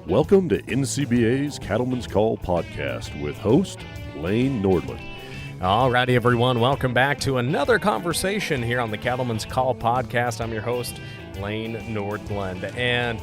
Welcome to NCBA's Cattleman's Call podcast with host Lane Nordland. All righty, everyone. Welcome back to another conversation here on the Cattleman's Call podcast. I'm your host, Lane Nordland. And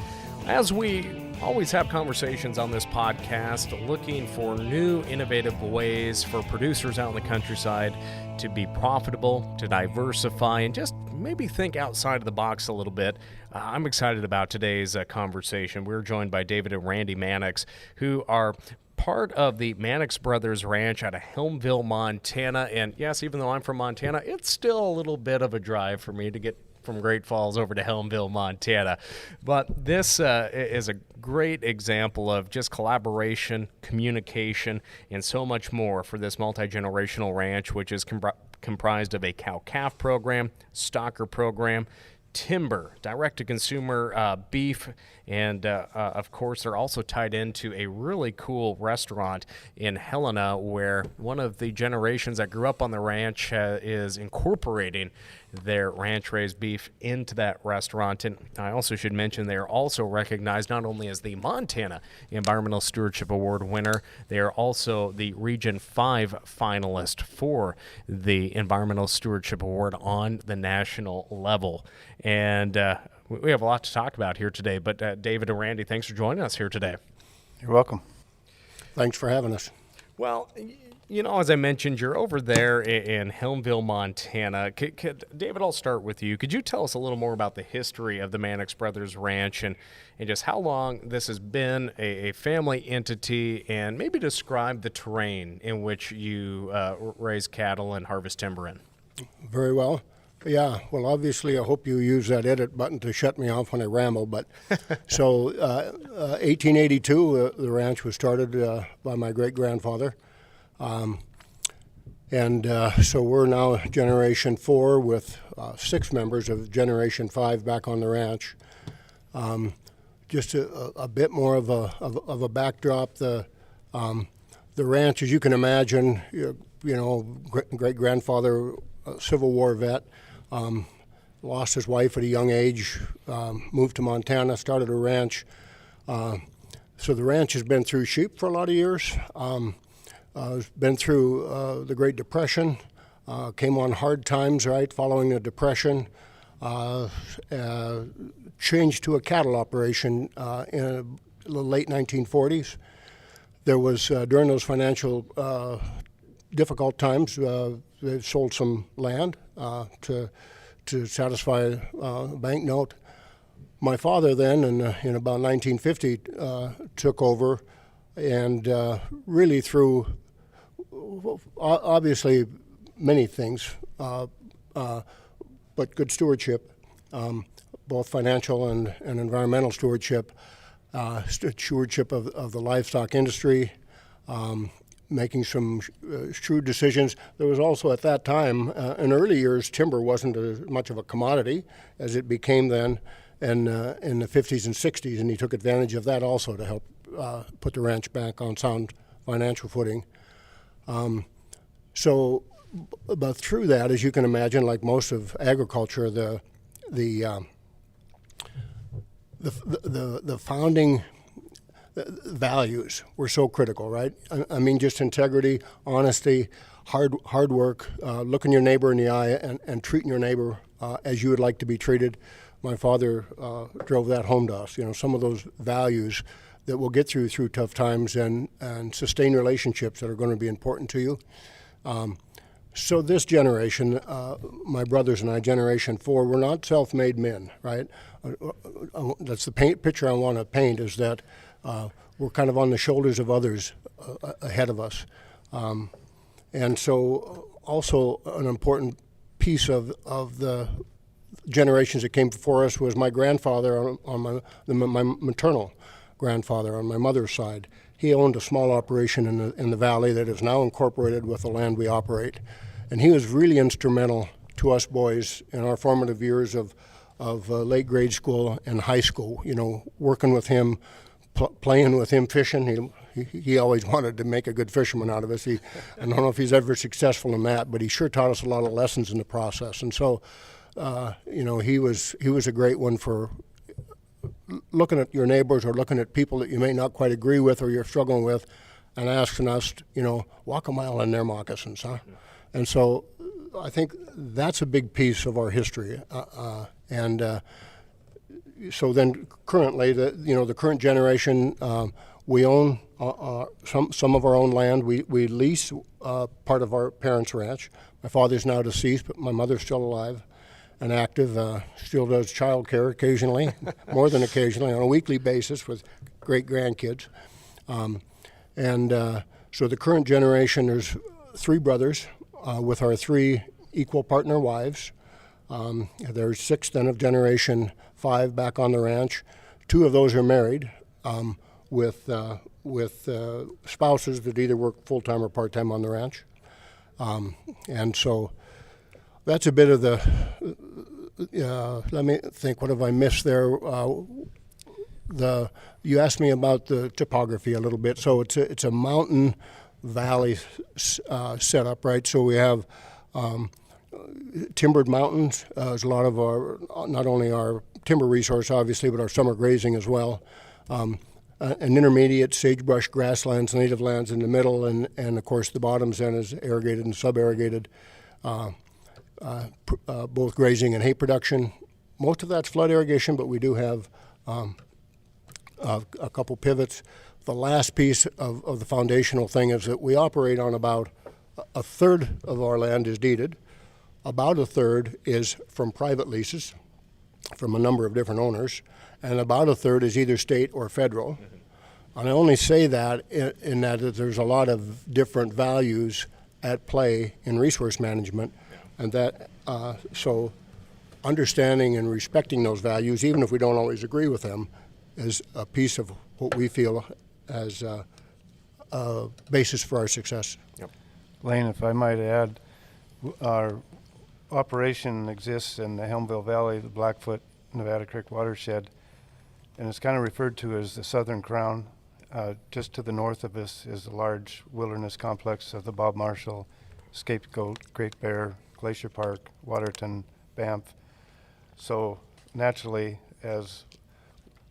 as we always have conversations on this podcast, looking for new, innovative ways for producers out in the countryside to be profitable, to diversify, and just maybe think outside of the box a little bit. I'm excited about today's conversation. We're joined by David and Randy Mannix, who are part of the Mannix Brothers Ranch out of Helmville, Montana. And yes, even though I'm from Montana, it's still a little bit of a drive for me to get from Great Falls over to Helmville, Montana. But this is a great example of just collaboration, communication, and so much more for this multi-generational ranch, which is comprised of a cow-calf program, stocker program, timber, direct-to-consumer beef, and of course they're also tied into a really cool restaurant in Helena where one of the generations that grew up on the ranch is incorporating their ranch-raised beef into that restaurant. And I also should mention they are also recognized not only as the Montana Environmental Stewardship Award winner, they are also the Region 5 finalist for the Environmental Stewardship Award on the national level. And we have a lot to talk about here today, but David and Randy, thanks for joining us here today. You're welcome. Thanks for having us. Well, you know, as I mentioned, you're over there in Helmville, Montana. David, I'll start with you. Could you tell us a little more about the history of the Mannix Brothers Ranch and just how long this has been a family entity, and maybe describe the terrain in which you raise cattle and harvest timber in? Very well. Yeah, well, obviously, I hope you use that edit button to shut me off when I ramble. But so 1882, the ranch was started by my great-grandfather. So we're now Generation 4 with 6 members of Generation 5 back on the ranch. Just a bit more of a backdrop. The ranch, as you can imagine, great-grandfather, Civil War vet, lost his wife at a young age, moved to Montana, started a ranch. So the ranch has been through sheep for a lot of years. It's been through the Great Depression, came on hard times, right, following the Depression, changed to a cattle operation in the late 1940s. There was, during those financial difficult times, they sold some land to satisfy a bank note. My father then, in about 1950, took over, and really through obviously many things, but good stewardship, both financial and environmental stewardship, stewardship of the livestock industry, making some shrewd decisions. There was also at that time, in early years, timber wasn't as much of a commodity as it became then in the 50s and 60s, and he took advantage of that also to help put the ranch back on sound financial footing. But through that, as you can imagine, like most of agriculture, the founding values were so critical, right? I mean, just integrity, honesty, hard work, looking your neighbor in the eye, and treating your neighbor as you would like to be treated. My father drove that home to us. You know, some of those values that we'll get through tough times and sustain relationships that are going to be important to you. So this generation, my brothers and I, Generation 4, we're not self-made men, right? That's the picture I want to paint, is that we're kind of on the shoulders of others ahead of us. And so also an important piece of the generations that came before us was my grandfather on my maternal grandfather on my mother's side. He owned a small operation in the valley that is now incorporated with the land we operate. And he was really instrumental to us boys in our formative years of late grade school and high school, you know, working with him, playing with him, fishing. He always wanted to make a good fisherman out of us. I don't know if he's ever successful in that, but he sure taught us a lot of lessons in the process. And so, he was a great one for looking at your neighbors or looking at people that you may not quite agree with or you're struggling with, and asking us, walk a mile in their moccasins, huh? And so I think that's a big piece of our history. So then currently, the current generation, we own some of our own land. We lease part of our parents' ranch. My father's now deceased, but my mother's still alive and active, still does child care occasionally, more than occasionally, on a weekly basis with great grandkids. So the current generation, there's 3 brothers with our 3 equal partner wives. There's 6 then of generation 5 back on the ranch. 2 of those are married with spouses that either work full-time or part-time on the ranch. And so that's a bit of the, let me think, what have I missed there? You asked me about the topography a little bit. So it's a mountain valley setup, right? So we have timbered mountains. There's a lot of our, not only our timber resource, obviously, but our summer grazing as well. An intermediate sagebrush grasslands, native lands in the middle, and of course the bottoms then is irrigated and sub-irrigated, both grazing and hay production. Most of that's flood irrigation, but we do have a couple pivots. The last piece of the foundational thing is that we operate on about a third of our land is deeded. About a third is from private leases from a number of different owners, and about a third is either state or federal. Mm-hmm. And I only say that in that there's a lot of different values at play in resource management, and that so understanding and respecting those values, even if we don't always agree with them, is a piece of what we feel as a basis for our success. Yep. Lane, if I might add, our operation exists in the Helmville Valley, the Blackfoot Nevada Creek watershed, and it's kind of referred to as the Southern Crown. Just to the north of us is the large wilderness complex of the Bob Marshall, Scapegoat, Great Bear, Glacier Park, Waterton, Banff. So naturally, as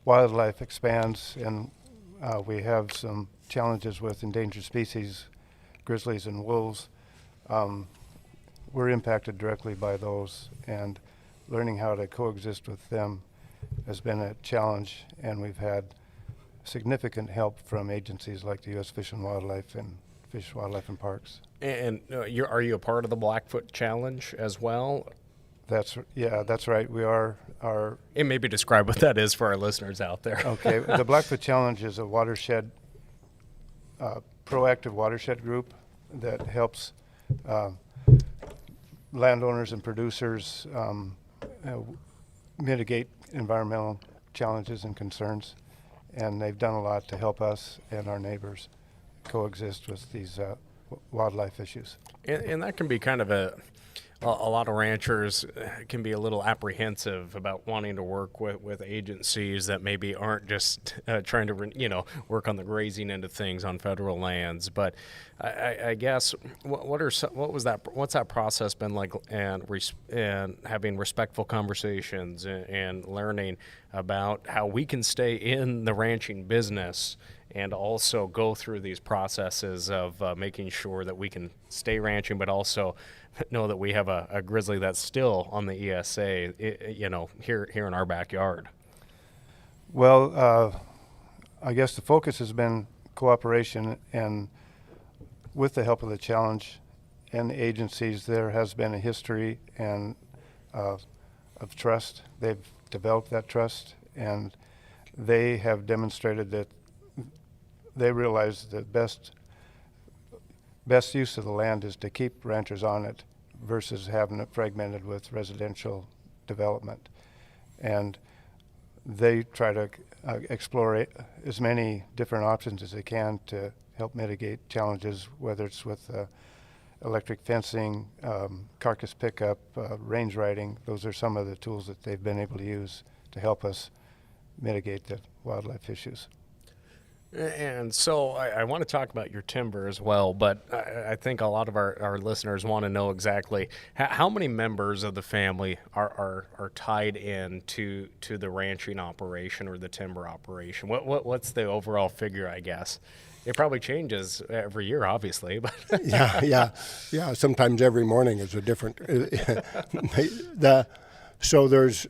wildlife expands and we have some challenges with endangered species, grizzlies and wolves, we're impacted directly by those, and learning how to coexist with them has been a challenge, and we've had significant help from agencies like the U.S. Fish and Wildlife and Fish, Wildlife and Parks. And are you a part of the Blackfoot Challenge as well? That's right. We are. And maybe describe what that is for our listeners out there. Okay. The Blackfoot Challenge is a watershed, proactive watershed group that helps landowners and producers mitigate environmental challenges and concerns, and they've done a lot to help us and our neighbors coexist with these wildlife issues. And that can be kind of a lot of ranchers can be a little apprehensive about wanting to work with agencies that maybe aren't just trying to work on the grazing end of things on federal lands. But I guess what's that process been like, and having respectful conversations and learning about how we can stay in the ranching business and also go through these processes of making sure that we can stay ranching, but also know that we have a grizzly that's still on the ESA, here in our backyard. Well, I guess the focus has been cooperation, and with the help of the challenge and the agencies, there has been a history and of trust. They've developed that trust, and they have demonstrated that they realize that best use of the land is to keep ranchers on it versus having it fragmented with residential development. And they try to explore as many different options as they can to help mitigate challenges, whether it's with electric fencing, carcass pickup, range riding. Those are some of the tools that they've been able to use to help us mitigate the wildlife issues. And so I want to talk about your timber as well, but I think a lot of our listeners want to know exactly how many members of the family are tied in to the ranching operation or the timber operation. What's the overall figure, I guess? It probably changes every year, obviously, but Yeah. Sometimes every morning is a different. So there's,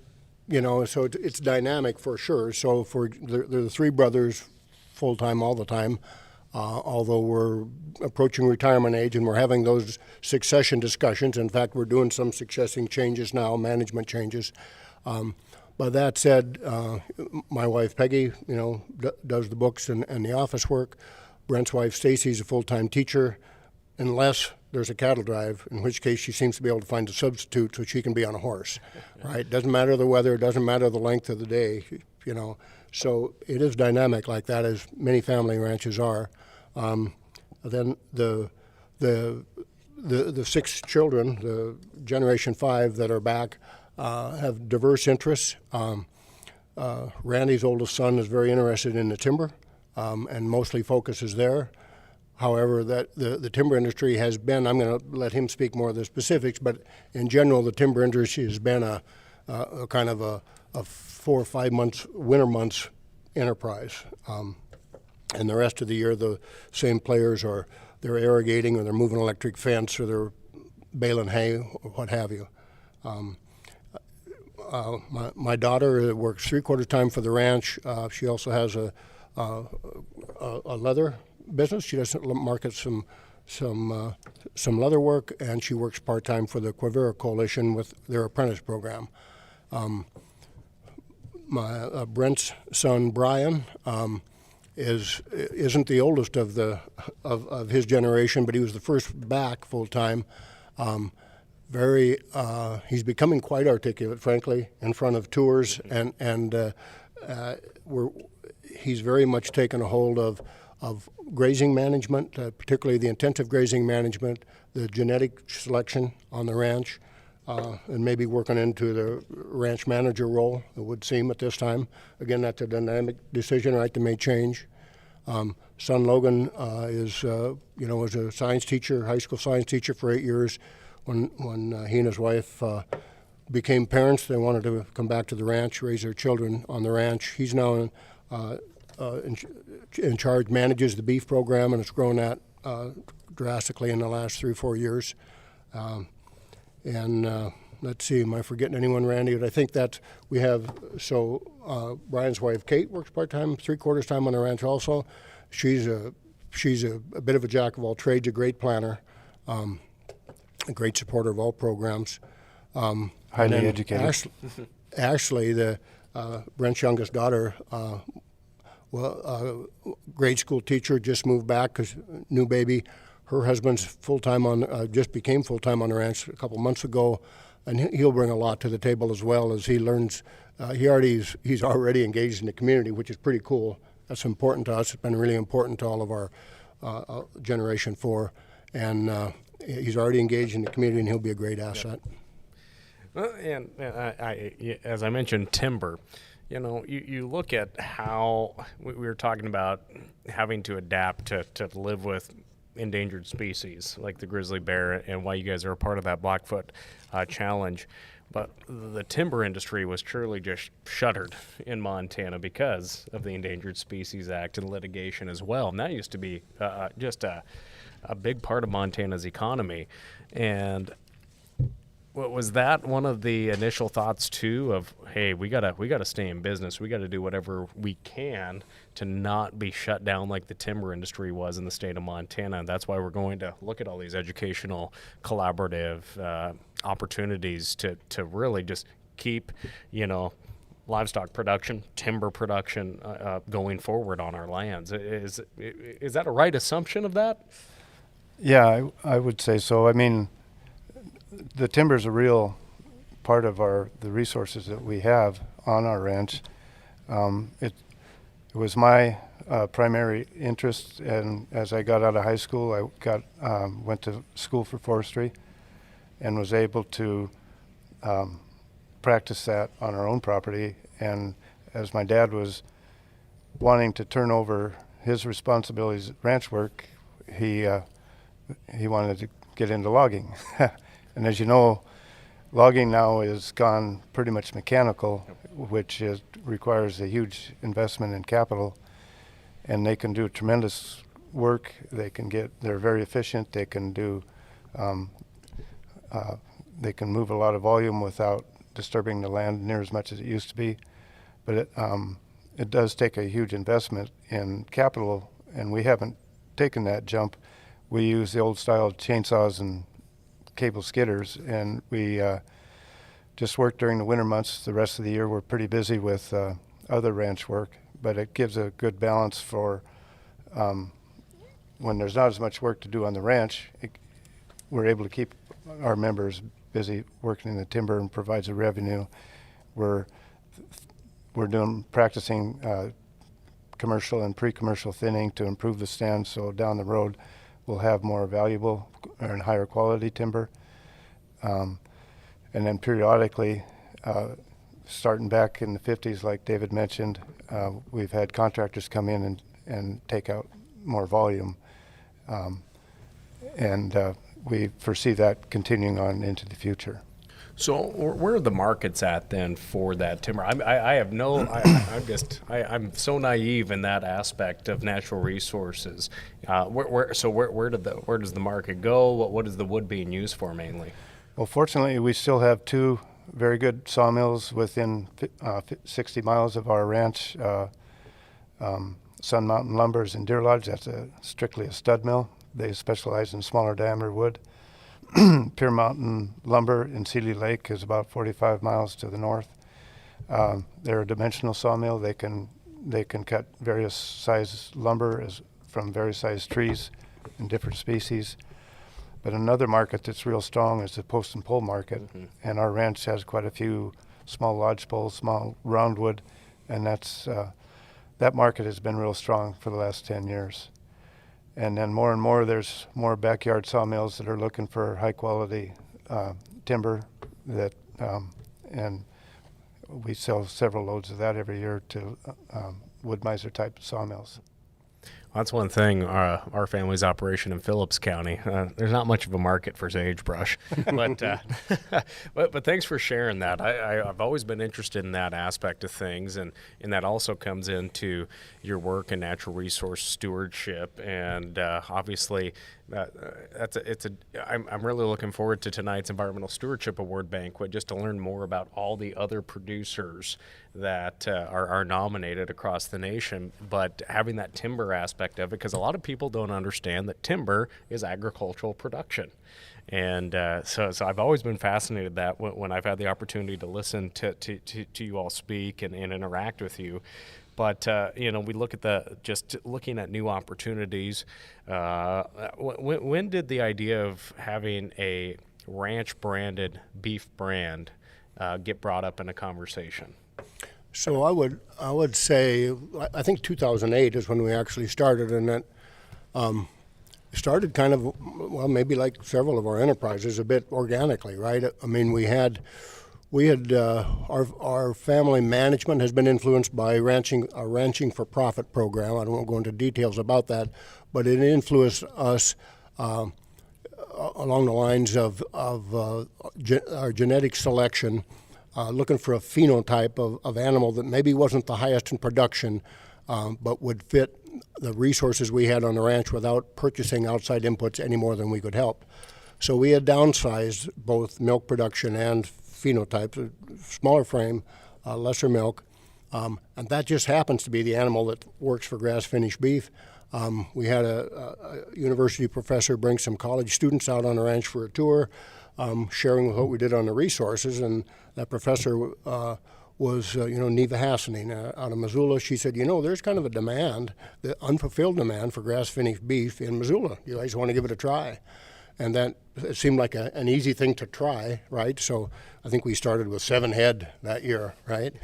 so it's dynamic for sure. So there are the three brothers, full time all the time. Although we're approaching retirement age and we're having those succession discussions. In fact, we're doing some succession changes now, management changes. But that said, my wife Peggy, does the books and the office work. Brent's wife Stacy's a full-time teacher, unless there's a cattle drive, in which case she seems to be able to find a substitute so she can be on a horse. Right? Doesn't matter the weather, doesn't matter the length of the day, So it is dynamic like that, as many family ranches are. Then the 6 children, the Generation 5 that are back, have diverse interests. Randy's oldest son is very interested in the timber, and mostly focuses there. However, that the timber industry has been, I'm going to let him speak more of the specifics, but in general, the timber industry has been a kind of a 4 or 5 months, winter months enterprise. And the rest of the year, the same players they're irrigating, or they're moving electric fence, or they're baling hay, or what have you. My daughter works 3/4 time for the ranch. She also has a leather business. She does market some leather work, and she works part-time for the Quivira Coalition with their apprentice program. My Brent's son Brian isn't the oldest of his generation, but he was the first back full time. He's becoming quite articulate, frankly, in front of tours, and he's very much taken a hold of grazing management, particularly the intensive grazing management, the genetic selection on the ranch. And maybe working into the ranch manager role, it would seem at this time. Again, that's a dynamic decision, right, that may change. Son Logan was a science teacher, high school science teacher for 8 years. When he and his wife became parents, they wanted to come back to the ranch, raise their children on the ranch. He's now in charge, manages the beef program, and it's grown that drastically in the last 3 or 4 years. And let's see, am I forgetting anyone, Randy? But I think that we have, Brian's wife, Kate, works part-time, 3/4 time on the ranch also. She's a bit of a jack of all trades, a great planner, a great supporter of all programs. Highly educated. Ashley, Brent's youngest daughter, grade school teacher, just moved back because new baby. Her husband's just became full-time on the ranch a couple months ago, and he'll bring a lot to the table as well as he learns. He's already engaged in the community, which is pretty cool. That's important to us. It's been really important to all of our Generation 4, and he's already engaged in the community, and he'll be a great asset. Well, and as I mentioned, timber. You look at how we were talking about having to adapt to live with endangered species like the grizzly bear, and why you guys are a part of that Blackfoot challenge. But the timber industry was truly just shuttered in Montana because of the Endangered Species Act and litigation as well. And that used to be just a big part of Montana's economy. And was that one of the initial thoughts too of, hey, we gotta stay in business, we gotta do whatever we can to not be shut down like the timber industry was in the state of Montana? And that's why we're going to look at all these educational collaborative opportunities to really just keep livestock production, timber production going forward on our lands. Is that a right assumption of that? Yeah, I would say so. I mean, the timber is a real part of the resources that we have on our ranch. It was my primary interest, and as I got out of high school, I went to school for forestry and was able to practice that on our own property. And as my dad was wanting to turn over his responsibilities at ranch work, he wanted to get into logging. And as you know, logging now is gone pretty much mechanical, which requires a huge investment in capital. And they can do tremendous work. They're very efficient. They can move a lot of volume without disturbing the land near as much as it used to be. But it does take a huge investment in capital, and we haven't taken that jump. We use the old style chainsaws and cable skidders, and we just work during the winter months. The rest of the year we're pretty busy with other ranch work, but it gives a good balance for when there's not as much work to do on the ranch. We're able to keep our members busy working in the timber and provides a revenue. We're practicing commercial and pre-commercial thinning to improve the stand, so down the road we'll have more valuable and higher quality timber. And then periodically, starting back in the 50s, like David mentioned, we've had contractors come in and take out more volume. And we foresee that continuing on into the future. So where are the markets at then for that timber? I'm so naive in that aspect of natural resources. Where does the market go? What is the wood being used for mainly? Well, fortunately, we still have two very good sawmills within 60 miles of our ranch. Sun Mountain Lumber's in Deer Lodge. That's strictly a stud mill. They specialize in smaller diameter wood. Pure Mountain Lumber in Seeley Lake is about 45 miles to the north. They're a dimensional sawmill. They can cut various size lumber from various size trees in different species. But another market that's real strong is the post and pole market, and our ranch has quite a few small lodge poles, small roundwood, and that market has been real strong for the last 10 years. And then more and more, there's more backyard sawmills that are looking for high quality timber and we sell several loads of that every year to Wood-Mizer type sawmills. That's one thing. Our family's operation in Phillips County. There's not much of a market for sagebrush, but thanks for sharing that. I've always been interested in that aspect of things, and that also comes into your work in natural resource stewardship. And obviously, I'm really looking forward to tonight's Environmental Stewardship Award banquet just to learn more about all the other producers that are nominated across the nation, but having that timber aspect of it, because a lot of people don't understand that timber is agricultural production. And so I've always been fascinated that when I've had the opportunity to listen to you all speak and interact with you. But, we look at just looking at new opportunities. When did the idea of having a ranch-branded beef brand get brought up in a conversation? So I would say, I think 2008 is when we actually started, and that started kind of, well, maybe like several of our enterprises, a bit organically, right? I mean, we had our family management has been influenced by our ranching for profit program. I won't go into details about that, but it influenced us along the lines of our genetic selection, looking for a phenotype of animal that maybe wasn't the highest in production, but would fit the resources we had on the ranch without purchasing outside inputs any more than we could help. So we had downsized both milk production and phenotypes, smaller frame, lesser milk, and that just happens to be the animal that works for grass-finished beef. We had a university professor bring some college students out on the ranch for a tour, sharing what we did on the resources, and that professor was Neva Hassaning out of Missoula. She said, there's kind of a demand, the unfulfilled demand for grass-finished beef in Missoula. You guys want to give it a try? And that it seemed like an easy thing to try, right? So I think we started with 7 head that year, right?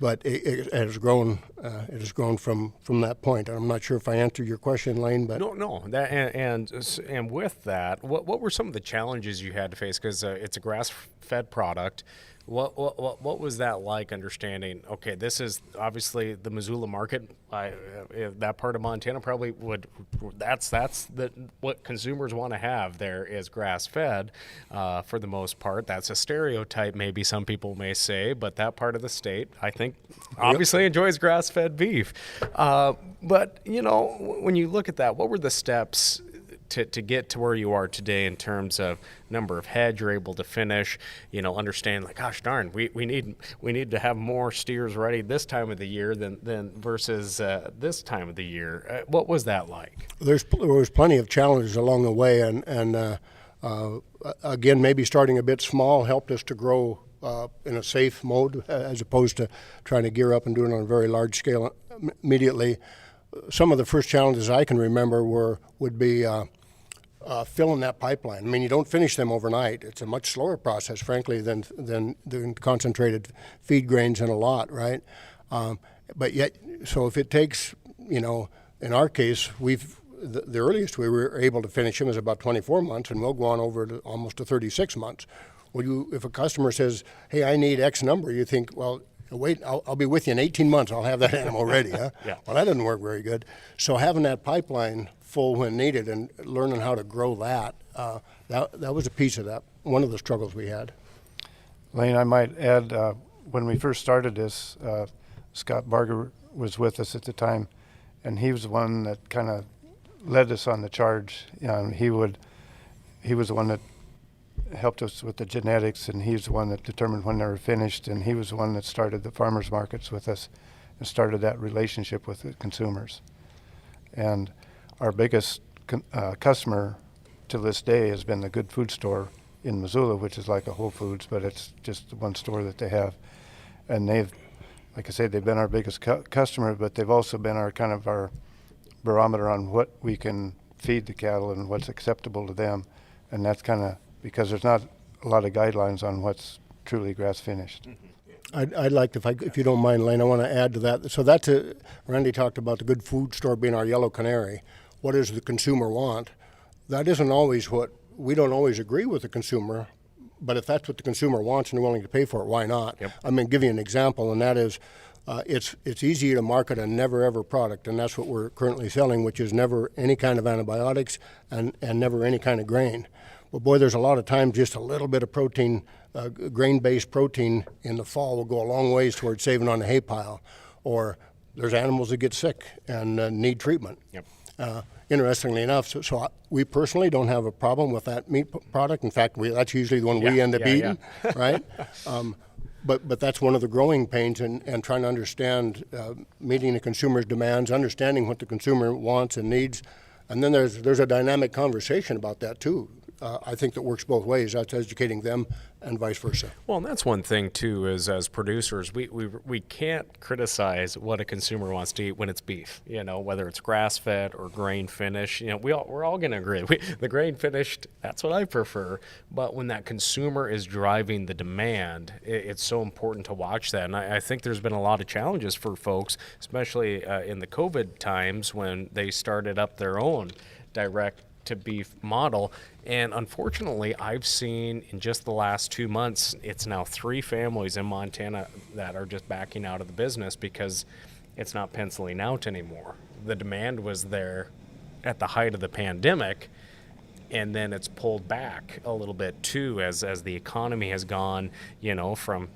But it has grown. It has grown from that point. I'm not sure if I answered your question, Lane, but no. That and with that, what were some of the challenges you had to face? Because it's a grass-fed product. What was that like, understanding, okay, this is obviously the Missoula market, that part of Montana probably that's what consumers want to have there is grass-fed for the most part. That's a stereotype, maybe some people may say, but that part of the state, I think, obviously enjoys grass-fed beef. But, when you look at that, what were the steps to get to where you are today in terms of number of head you're able to finish, understand like, gosh darn, we need to have more steers ready this time of the year than versus this time of the year. What was that like? There was plenty of challenges along the way, and again, maybe starting a bit small helped us to grow in a safe mode as opposed to trying to gear up and do it on a very large scale immediately. Some of the first challenges I can remember would be filling that pipeline. I mean, you don't finish them overnight. It's a much slower process, frankly, than concentrated feed grains in a lot, right? But yet, so if it takes, in our case, the earliest we were able to finish them is about 24 months, and we'll go on over to almost to 36 months. Well, if a customer says, hey, I need X number, you think, well, wait, I'll be with you in 18 months. I'll have that animal ready, huh? Yeah. Well, that doesn't work very good. So having that pipeline full when needed and learning how to grow that was a piece of that, one of the struggles we had. Lane, I might add, when we first started this, Scott Barger was with us at the time, and he was the one that kind of led us on the charge. He was the one that helped us with the genetics, and he's the one that determined when they were finished, and he was the one that started the farmers markets with us and started that relationship with the consumers. And our biggest customer to this day has been the Good Food Store in Missoula, which is like a Whole Foods, but it's just one store that they have. And they've, like I say, they've been our biggest customer, but they've also been our kind of our barometer on what we can feed the cattle and what's acceptable to them. And that's kind of because there's not a lot of guidelines on what's truly grass finished. I'd like to, if you don't mind, Lane, I want to add to that. So Randy talked about the Good Food Store being our yellow canary. What does the consumer want? That isn't always we don't always agree with the consumer, but if that's what the consumer wants and they're willing to pay for it, why not? Yep. I'm going to give you an example, and that is it's easy to market a never-ever product, and that's what we're currently selling, which is never any kind of antibiotics and never any kind of grain. But boy, there's a lot of times just a little bit of protein, grain-based protein in the fall will go a long ways towards saving on the hay pile. Or there's animals that get sick and need treatment. Yep. Interestingly enough, so we personally don't have a problem with that meat product. In fact, that's usually the one we end up eating, right? But that's one of the growing pains and trying to understand meeting the consumer's demands, understanding what the consumer wants and needs. And then there's a dynamic conversation about that too. I think that works both ways. That's educating them and vice versa. Well, and that's one thing too, is as producers, we can't criticize what a consumer wants to eat when it's beef, whether it's grass-fed or grain-finished. We're all going to agree. The grain-finished, that's what I prefer. But when that consumer is driving the demand, it's so important to watch that. And I think there's been a lot of challenges for folks, especially in the COVID times when they started up their own direct to beef model. And unfortunately, I've seen in just the last 2 months, it's now 3 families in Montana that are just backing out of the business because it's not penciling out anymore. The demand was there at the height of the pandemic, and then it's pulled back a little bit too as the economy has gone, from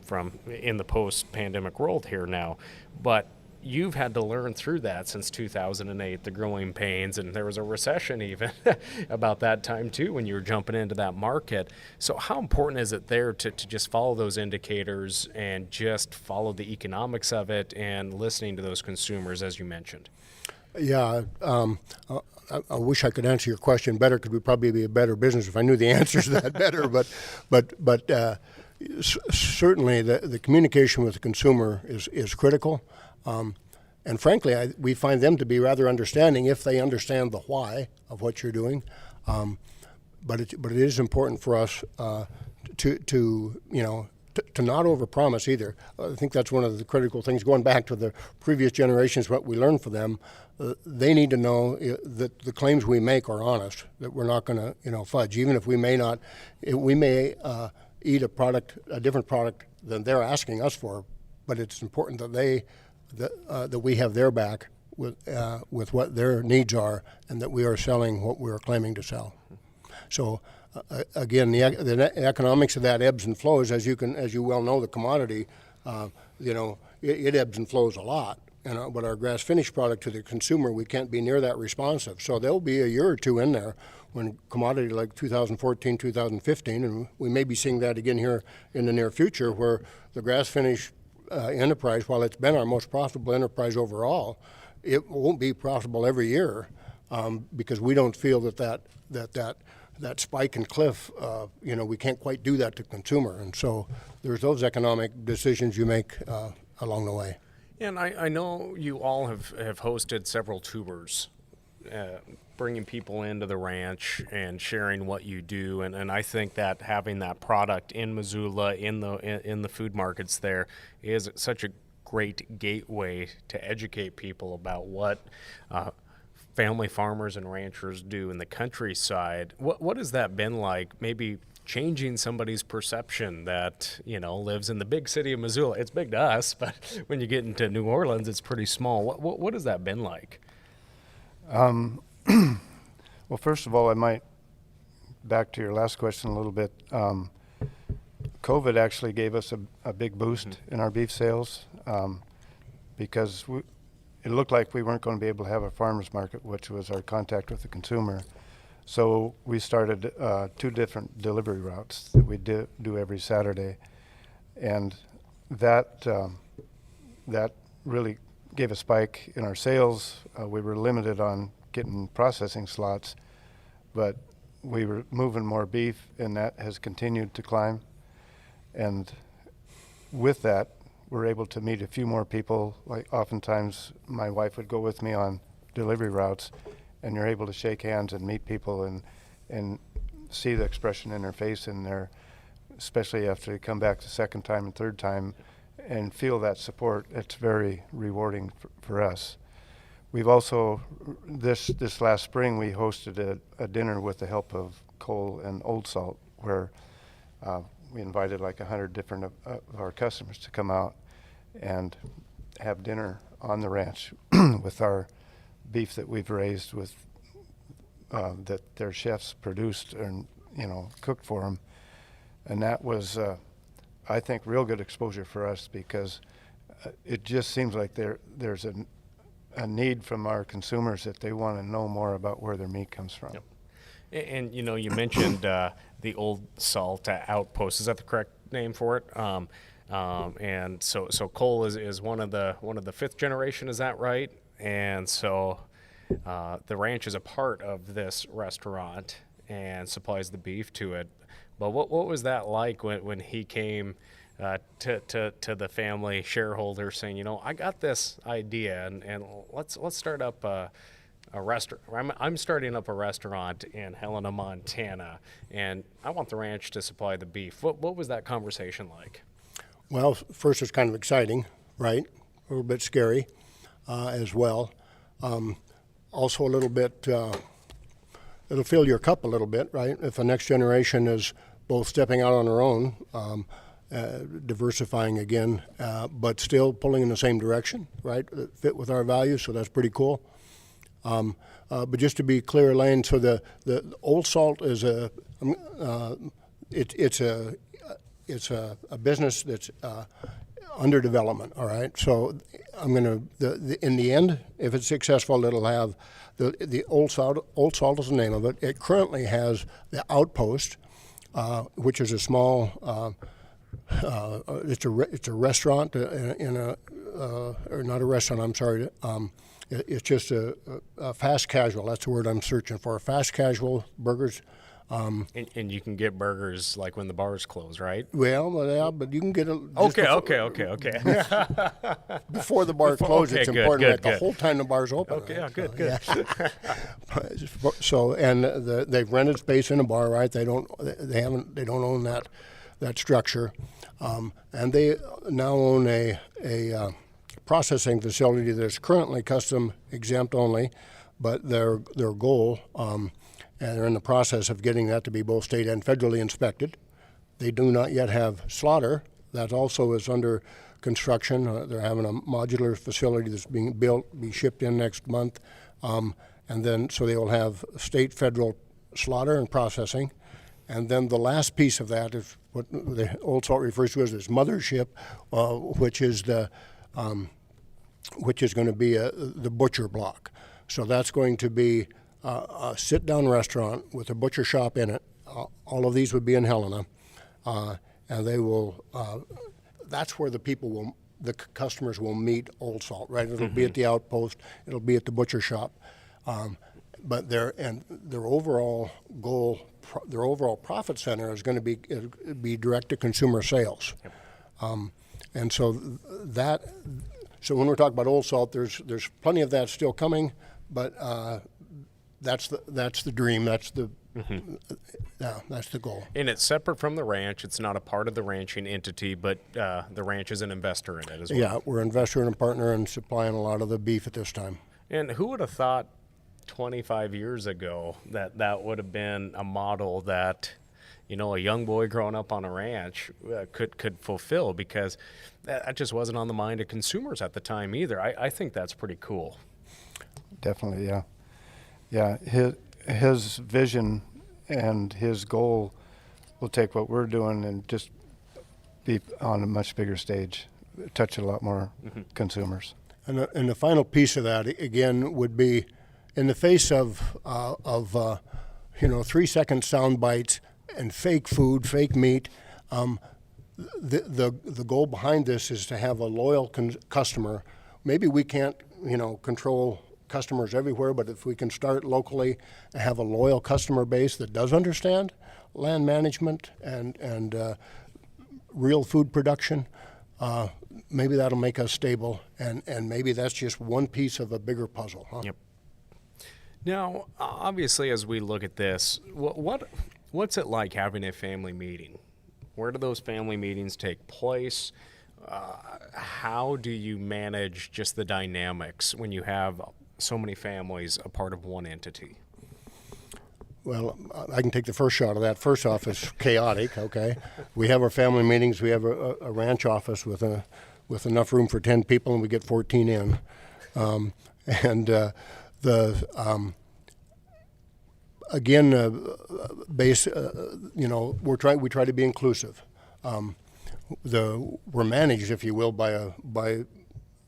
in the post-pandemic world here now. But you've had to learn through that since 2008, the growing pains, and there was a recession even about that time too when you were jumping into that market. So how important is it there to just follow those indicators and just follow the economics of it and listening to those consumers, as you mentioned? Yeah, I wish I could answer your question better because we'd probably be a better business if I knew the answers to that better. But certainly the communication with the consumer is critical. And frankly, we find them to be rather understanding if they understand the why of what you're doing. But it is important for us to not overpromise either. I think that's one of the critical things. Going back to the previous generations, what we learned from them, they need to know that the claims we make are honest. That we're not going to fudge, even if we may eat a different product than they're asking us for. But it's important that that we have their back with what their needs are, and that we are selling what we are claiming to sell. So again, the economics of that ebbs and flows, as you well know, the commodity, it ebbs and flows a lot. But our grass finished product to the consumer, we can't be near that responsive. So there'll be a year or two in there when commodity like 2014, 2015, and we may be seeing that again here in the near future, where the grass finish enterprise, while it's been our most profitable enterprise overall, it won't be profitable every year because we don't feel that spike and cliff, we can't quite do that to consumer. And so there's those economic decisions you make along the way. And I know you all have hosted several tours, bringing people into the ranch and sharing what you do. And I think that having that product in Missoula, in the food markets there, is such a great gateway to educate people about what family farmers and ranchers do in the countryside. What has that been like? Maybe changing somebody's perception that lives in the big city of Missoula. It's big to us, but when you get into New Orleans, it's pretty small. What has that been like? Well, first of all, I might back to your last question a little bit. COVID actually gave us a big boost in our beef sales because it looked like we weren't going to be able to have a farmer's market, which was our contact with the consumer. So we started 2 different delivery routes that we do every Saturday, and that really gave a spike in our sales. We were limited on getting processing slots, but we were moving more beef, and that has continued to climb. And with that, we're able to meet a few more people. Like oftentimes, my wife would go with me on delivery routes, and you're able to shake hands and meet people and see the expression in their face in there, especially after they come back the second time and third time and feel that support. It's very rewarding for us. We've also, this last spring, we hosted a dinner with the help of Cole and Old Salt, where we invited like 100 different of our customers to come out and have dinner on the ranch with our beef that we've raised with that their chefs produced and cooked for them. And that was I think real good exposure for us, because it just seems like there's a need from our consumers that they want to know more about where their meat comes from. Yep. And you mentioned the Old Salt Outpost. Is that the correct name for it? And so Cole is one of the fifth generation. Is that right? And so the ranch is a part of this restaurant and supplies the beef to it. But what was that like when he came to the family shareholder saying, I got this idea and let's start up a restaurant. I'm starting up a restaurant in Helena, Montana, and I want the ranch to supply the beef. What was that conversation like? Well, first it's kind of exciting, right? A little bit scary as well. Also a little bit, it'll fill your cup a little bit, right? If the next generation is both stepping out on their own, diversifying again, but still pulling in the same direction, right? Fit with our values, so that's pretty cool. But just to be clear, Lane, so the Old Salt is it's a business that's under development. All right, so I'm gonna in the end, if it's successful, it'll have the Old Salt. Old Salt is the name of it. It currently has the Outpost, which is a small. It's a restaurant or not a restaurant. I'm sorry. It's just a fast casual. That's the word I'm searching for. Fast casual burgers. And you can get burgers like when the bars close, right? Well, yeah, but you can get it. Okay. Before the bar closes, it's important. The whole time the bar's open. Okay, right? good. Yeah. So, and they've rented space in a bar, right? They don't own that structure, and they now own a processing facility that's currently custom exempt only, but their goal. And they're in the process of getting that to be both state and federally inspected. They do not yet have slaughter. that also is under construction. They're having a modular facility that's being built, be shipped in next month. And then, so they will have state, federal slaughter and processing. And then the last piece of that is what the Old Salt refers to as this mothership, which is going to be the butcher block. So that's going to be a sit-down restaurant with a butcher shop in it. All of these would be in Helena, and they will. That's where the customers will meet Old Salt. Right, it'll be at the outpost. It'll be at the butcher shop. But their overall goal, their overall profit center is going to be direct-to-consumer sales. Yep. And so so when we're talking about Old Salt, there's plenty of that still coming, but that's the dream. That's the that's the goal. And it's separate from the ranch. It's not a part of the ranching entity, but the ranch is an investor in it as well. Yeah, we're an investor and a partner and supplying a lot of the beef at this time. And who would have thought 25 years ago that would have been a model that, you know, a young boy growing up on a ranch could fulfill, because that just wasn't on the mind of consumers at the time either. I think that's pretty cool. Definitely, yeah. Yeah, his vision and his goal will take what we're doing and just be on a much bigger stage, touch a lot more consumers. And the final piece of that, again, would be in the face of 3-second sound bites and fake food, fake meat. The goal behind this is to have a loyal customer. Maybe we can't, control customers everywhere, but if we can start locally and have a loyal customer base that does understand land management and real food production, maybe that'll make us stable, and maybe that's just one piece of a bigger puzzle. Huh? Yep. Now, obviously, as we look at this, what's it like having a family meeting? Where do those family meetings take place? How do you manage just the dynamics when you have so many families a part of one entity? Well, I can take the first shot of that. First off, it's chaotic, okay? We have our family meetings. We have a ranch office with enough room for 10 people, and we get 14 in. We try to be inclusive. We're managed, if you will, by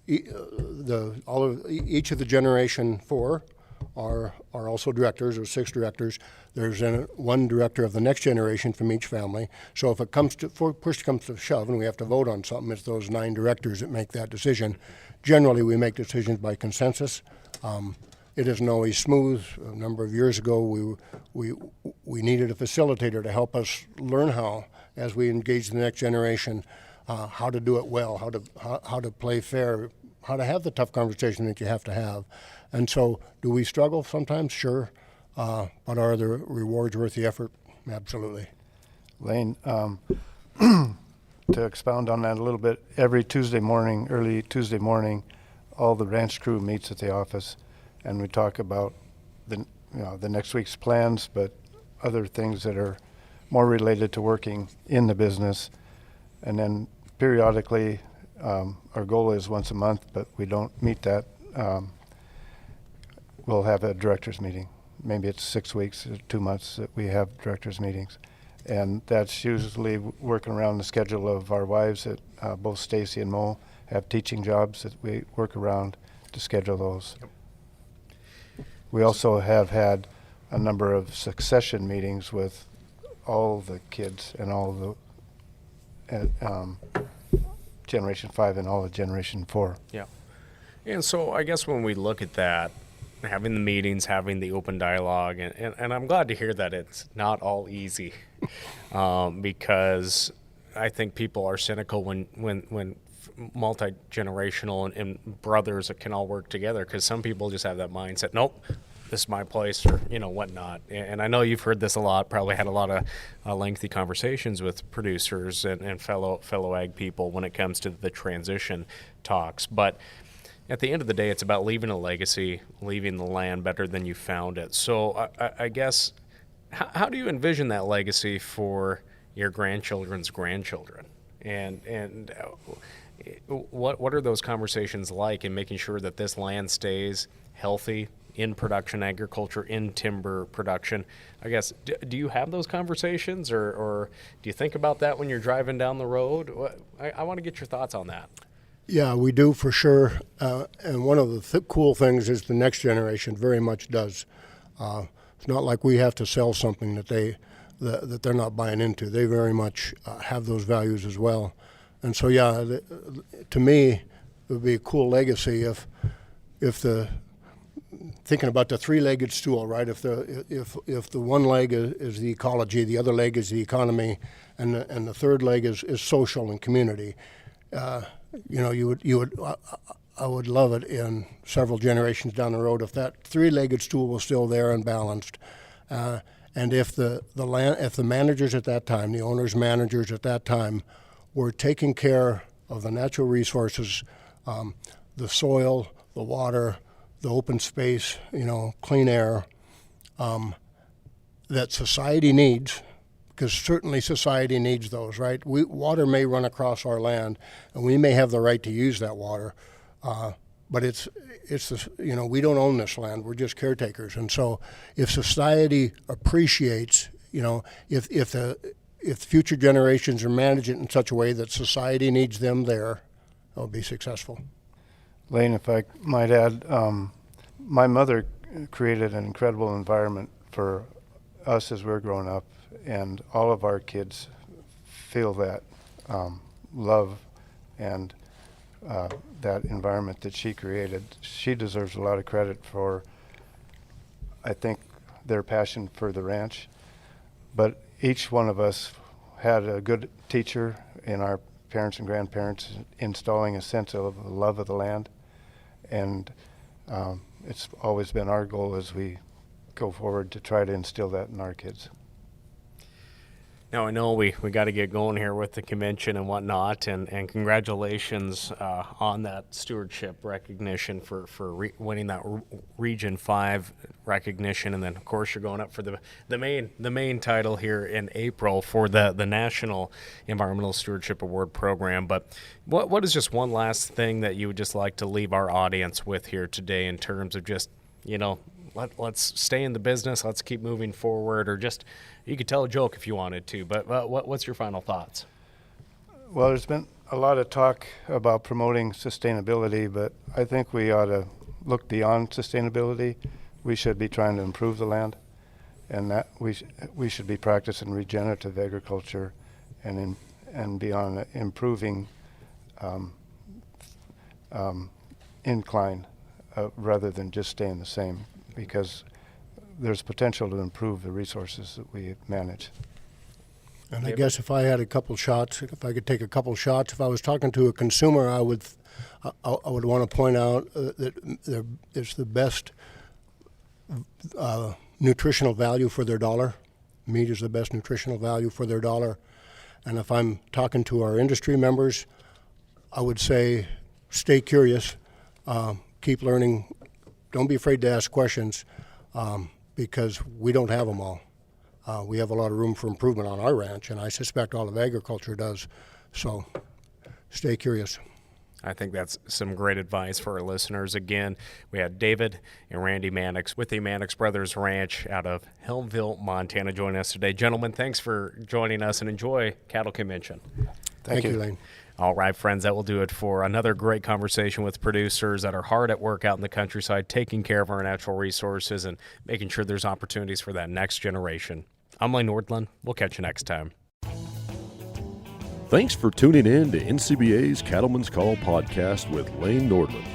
each of the generation 4 are also directors. There's 6 directors. There's one director of the next generation from each family. So if push comes to shove and we have to vote on something, it's those 9 directors that make that decision. Generally, we make decisions by consensus. It isn't always smooth. A number of years ago, we needed a facilitator to help us learn how, as we engage the next generation, how to do it well, how to play fair, how to have the tough conversation that you have to have. And so, do we struggle sometimes? Sure. But are the rewards worth the effort? Absolutely. Lane, to expound on that a little bit, every early Tuesday morning, all the ranch crew meets at the office, and we talk about the next week's plans, but other things that are more related to working in the business. And then periodically, our goal is once a month, but we don't meet that. We'll have a directors meeting. Maybe it's 6 weeks or 2 months that we have directors meetings. And that's usually working around the schedule of our wives that both Stacy and Mo have teaching jobs that we work around to schedule those. Yep. We also have had a number of succession meetings with all the kids and all the Generation 5 and all of Generation 4. Yeah. And so I guess when we look at that, having the meetings, having the open dialogue, and I'm glad to hear that it's not all easy, because I think people are cynical when multi-generational and brothers can all work together, because some people just have that mindset, nope, this is my place, or whatnot. And I know you've heard this a lot, probably had a lot of lengthy conversations with producers and fellow ag people when it comes to the transition talks. But at the end of the day, it's about leaving a legacy, leaving the land better than you found it. So I guess, how do you envision that legacy for your grandchildren's grandchildren? And what are those conversations like in making sure that this land stays healthy in production agriculture, in timber production? I guess, do you have those conversations, or do you think about that when you're driving down the road? I want to get your thoughts on that. Yeah, we do for sure. And one of the cool things is the next generation very much does. It's not like we have to sell something that they're not buying into. They very much have those values as well. And so, yeah, to me, it would be a cool legacy if thinking about the three-legged stool, right? If the one leg is the ecology, the other leg is the economy, and the third leg is social and community. I would love it in several generations down the road if that three-legged stool was still there and balanced, and if the managers at that time, the owners' managers at that time, were taking care of the natural resources, the soil, the water, the open space, clean air, that society needs. Because certainly society needs those, right? Water may run across our land, and we may have the right to use that water, but we don't own this land. We're just caretakers. And so, if society appreciates, if future generations are managed in such a way that society needs them there, they'll be successful. Lane, if I might add, my mother created an incredible environment for us as we're growing up, and all of our kids feel that love and that environment that she created. She deserves a lot of credit for, I think, their passion for the ranch. But each one of us had a good teacher in our parents and grandparents installing a sense of love of the land. And it's always been our goal as we go forward to try to instill that in our kids. Now, I know we got to get going here with the convention and whatnot, and congratulations on that stewardship recognition for winning that Region 5 recognition, and then of course you're going up for the main title here in April for the National Environmental Stewardship Award program. But what is just one last thing that you would just like to leave our audience with here today in terms of just, let's stay in the business, let's keep moving forward, or just, you could tell a joke if you wanted to, but what's your final thoughts? Well, there's been a lot of talk about promoting sustainability, but I think we ought to look beyond sustainability. We should be trying to improve the land, and that we should be practicing regenerative agriculture and beyond improving incline rather than just staying the same, because there's potential to improve the resources that we manage. And I guess if I had a couple shots, if I could take a couple shots, if I was talking to a consumer, I would want to point out that it's the best nutritional value for their dollar. Meat is the best nutritional value for their dollar. And if I'm talking to our industry members, I would say stay curious, keep learning, don't be afraid to ask questions, because we don't have them all. We have a lot of room for improvement on our ranch, and I suspect all of agriculture does. So stay curious. I think that's some great advice for our listeners. Again, we had David and Randy Mannix with the Mannix Brothers Ranch out of Helmville, Montana, joining us today. Gentlemen, thanks for joining us, and enjoy Cattle Convention. Thank you, Lane. All right, friends, that will do it for another great conversation with producers that are hard at work out in the countryside, taking care of our natural resources and making sure there's opportunities for that next generation. I'm Lane Nordlund. We'll catch you next time. Thanks for tuning in to NCBA's Cattleman's Call podcast with Lane Nordlund.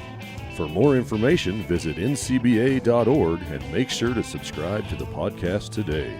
For more information, visit ncba.org and make sure to subscribe to the podcast today.